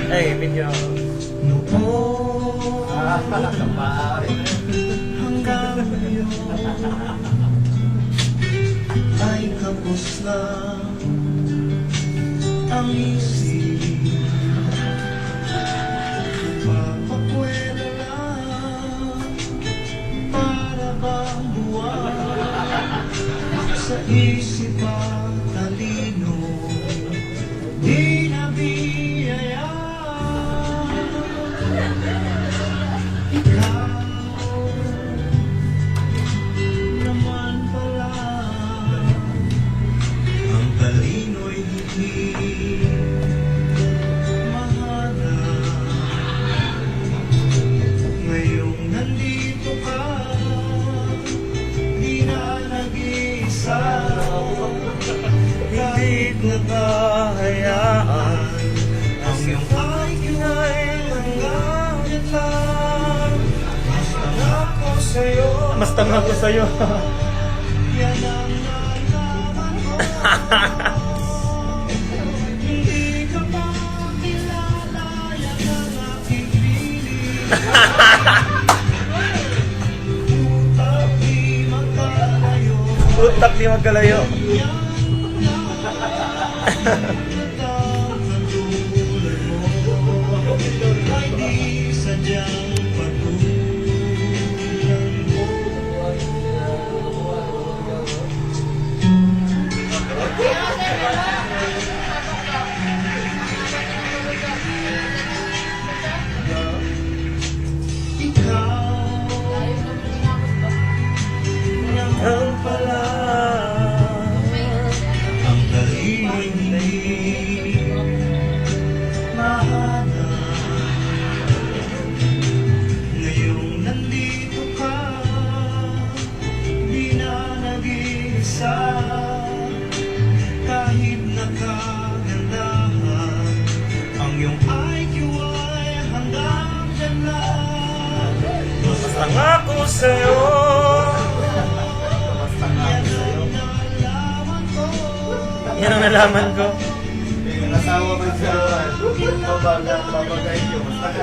Ay, video. Noon hanggang ngayon ay kapos lang ang isip. Papakwela lang para bang buwan sa isip at talino. Di nabiyaya ikaw naman pala. Ang talino'y hindi mahanap. Ngayong nandito ka, di na nag-iisa. Hindi ko kahayaan Ang iyong IQ ay hanggang lang. Basta ako sa'yo, mas tanga ko sa'yo. yan ang nalaman ko. Hindi ka pa kilala, yan ang aking piling. Utak di magkalayo, Utak di magkalayo. ay di sadyang patulan mo. Ikaw naman pala ang talino'y hindi mahanap. Ngayong nandito ka, di na nag-iisa. Kahit nakagandahan, ang iyong IQ ay hanggang dyan lang. Mas tanga ko sa'yo. Yan ang nalaman ko. Yan ang nalaman ko. Asawa ko siya. Babagay ko. Basta ka.